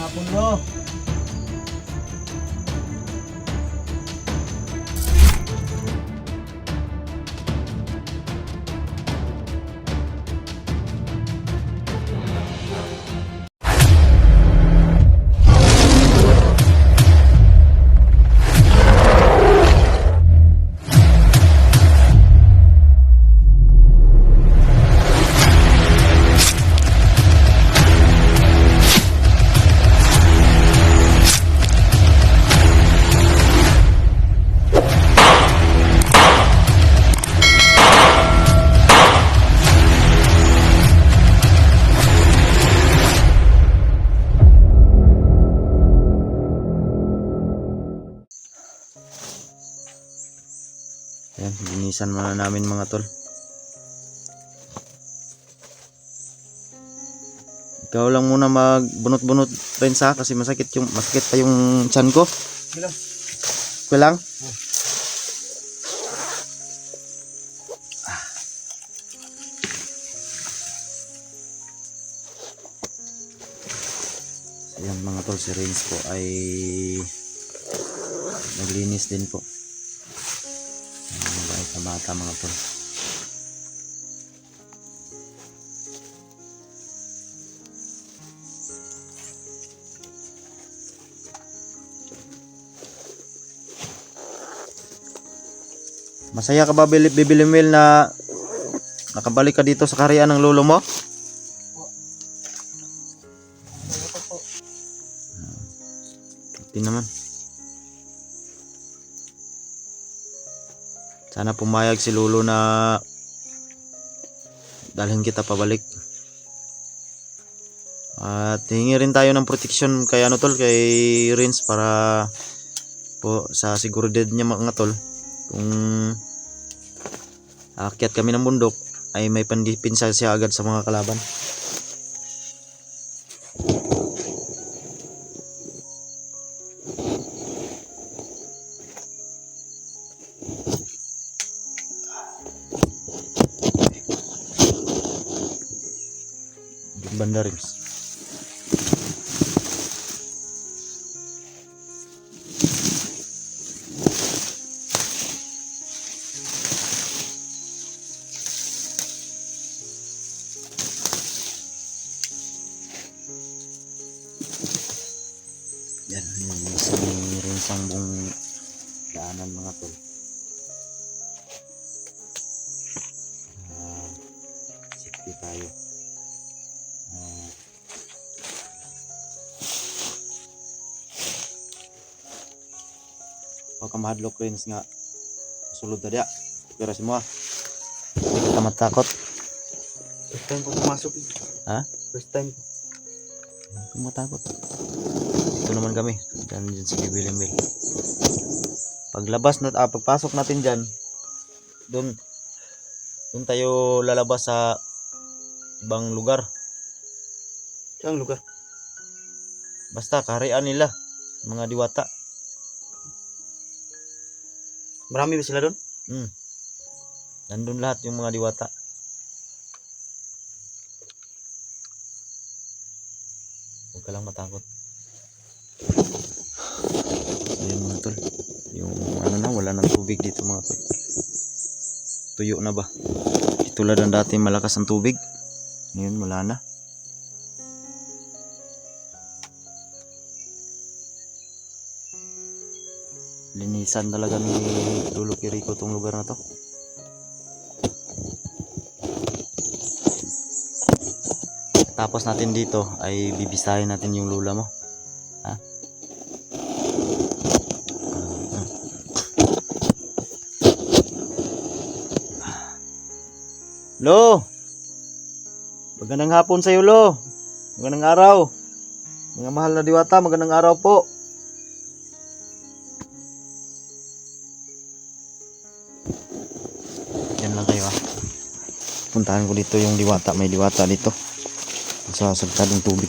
hapon, Lo. Ayan, linisan muna namin mga tol. Ikaw lang muna magbunot-bunot rin sa kasi masakit pa yung tiyan ko. Bilang. Okay lang? Ayan mga tol, si Renz po ay naglinis din po. Bait na bata mga tol. Masaya ka ba Bibili Mil na nakabalik ka dito sa kaharian ng lolo mo? Hindi naman. Sana pumayag si lolo na dalhin kita pabalik. At hingi rin tayo ng protection kay kay Renz para po sa seguridad niya mga tol. Kung aakyat kami ng bundok ay may pandipinsa siya agad sa mga kalaban. Banda Renz. Yan, isang buong daanan mga tol. Safety tayo. Huwag ka mahadlok Renz nga sulod na diya. Pero si mo hindi ka matakot. First time ko pumasok. Ha? First time ko. Huwag ka matakot. Ito naman kami. Diyan si Bibili Mil. Pagpasok natin dyan, doon tayo lalabas sa ibang lugar. Saan lugar? Basta kaharian nila, mga diwata. Marami ba sila doon? Nandun lahat yung mga diwata. Huwag ka lang matakot. Ayun mga tol. Yung wala nang tubig dito mga tol. Tuyo na ba? Tulad ng dati malakas ang tubig. Ngayon wala na. Linisan talaga ni Lolo Kiriko tong lugar na to. Tapos natin dito ay bibisahin natin yung lula mo. Ha? Lo! Magandang hapon sa iyo, Lo. Magandang araw. Mga mahal na diwata, magandang araw po. Yan lang kayo puntahan ko dito yung diwata, may diwata dito sa sagkadong tubig.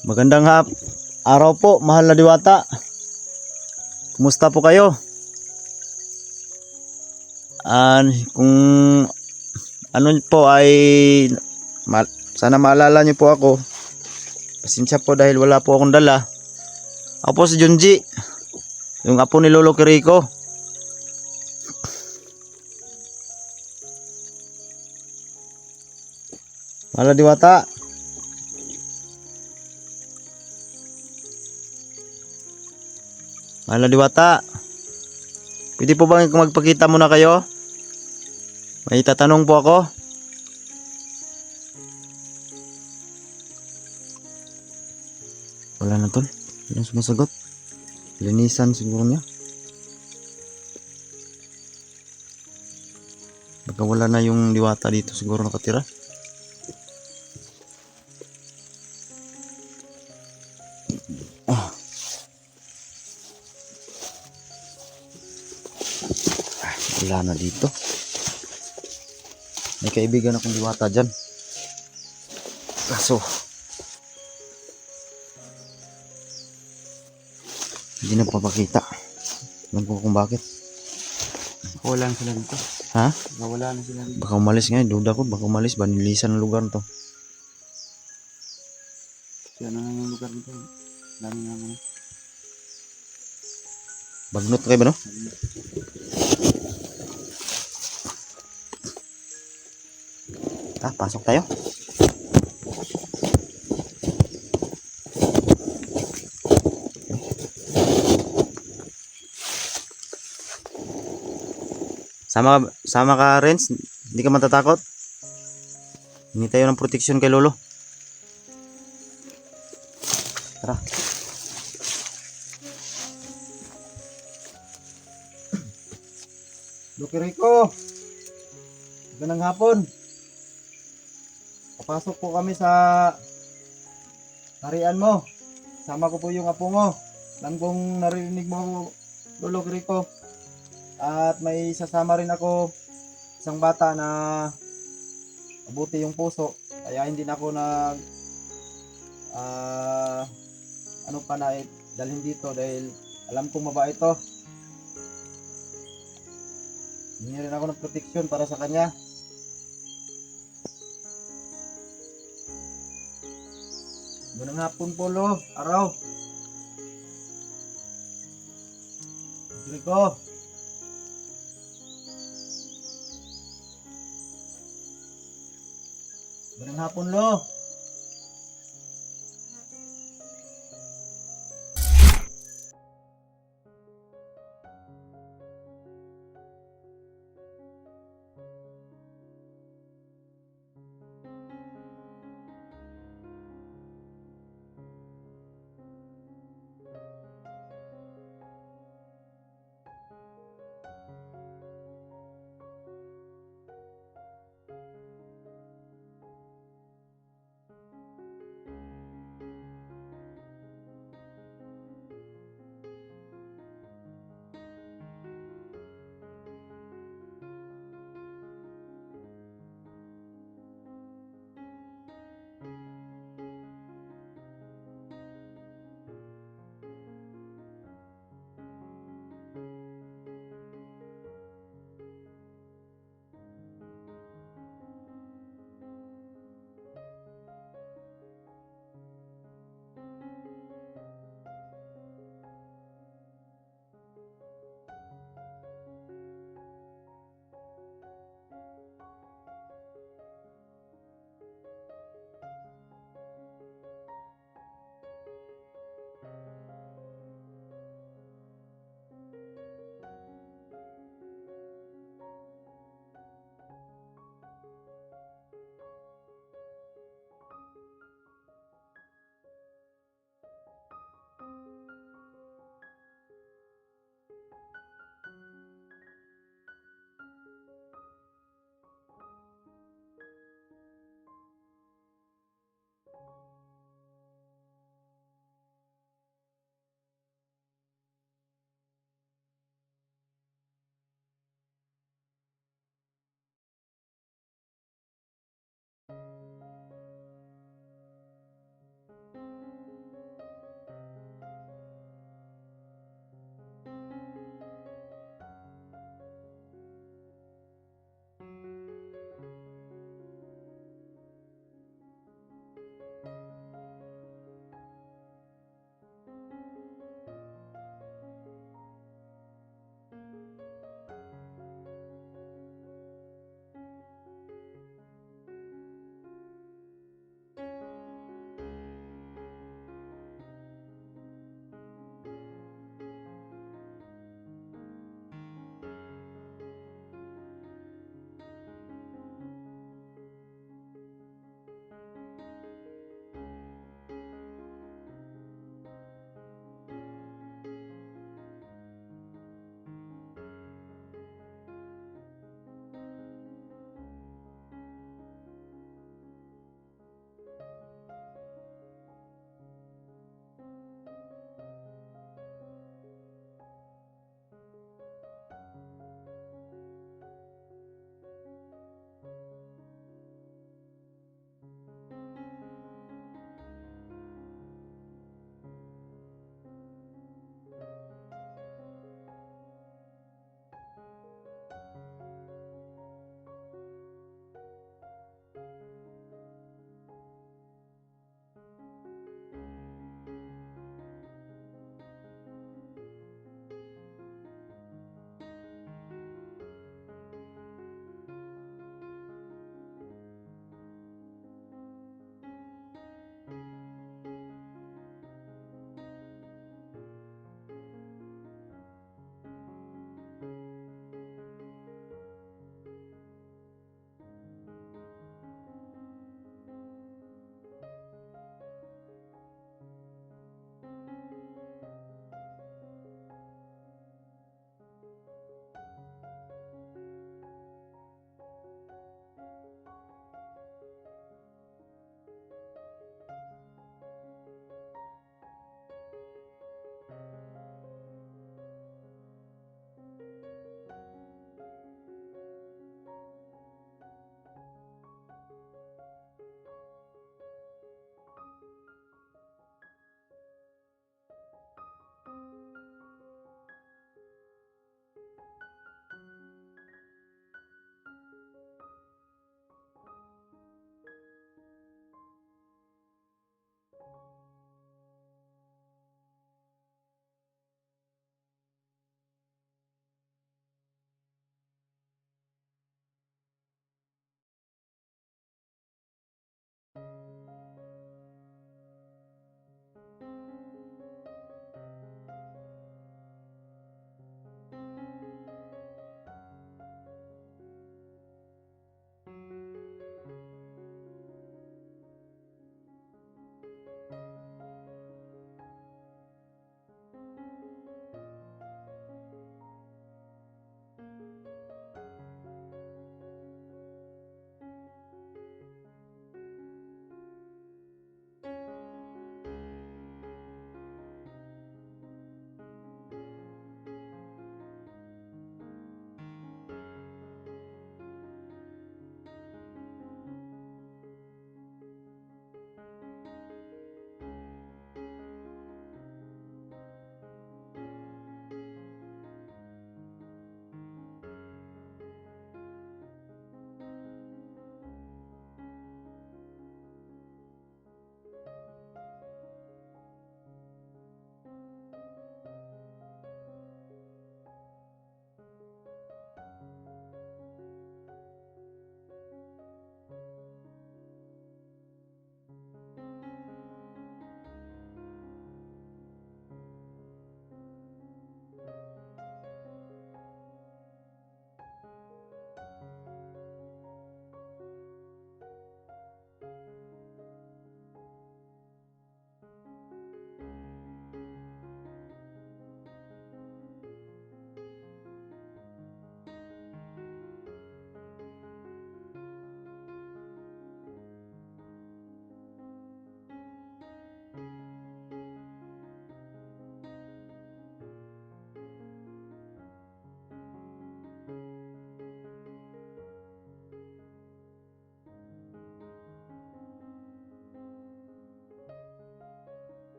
Magandang araw po, mahal na diwata. Kumusta po kayo? Kung ano po ay sana maalala niyo po ako. Pasensya po dahil wala po akong dala. Ako po si Junji, yung apo ni Lolo Kiriko. Mala Diwata. Mala Diwata. Pwede po bang magpakita muna kayo? May tatanong po ako. Wala na tol. Walang sumasagot. Linisan siguro niya. Baka wala na yung Diwata dito siguro nakatira. Wala na dito. May kaibigan akong Diwata dyan. Kaso hindi na papakita. Alam ko kung bakit. Wala na sila dito. Ha? Wala na sila dito. Baka umalis nga. Duda ko. Baka umalis. Banilisan ang lugar to. Kaya na yung lugar nito. Dami nga mga. Bagnot kayo ba no? Pasok tayo. Sama ka, Renz. Hindi ka matatakot. Hindi tayo ng proteksyon kay Lolo. Tara. Lolo Kiriko. Magandang hapon. Papasok po kami sa harian mo. Sama ko po yung apo mo. Alam kong narinig mo, Lolo Kiriko. At may sasama rin ako, isang bata na mabuti yung puso. Kaya hindi na ako dalhin dito dahil alam kong mabait ito. Hindi rin ako ng proteksyon para sa kanya. Magandang hapon po, Lo. Araw. Kiriko. Magandang hapon, Lo.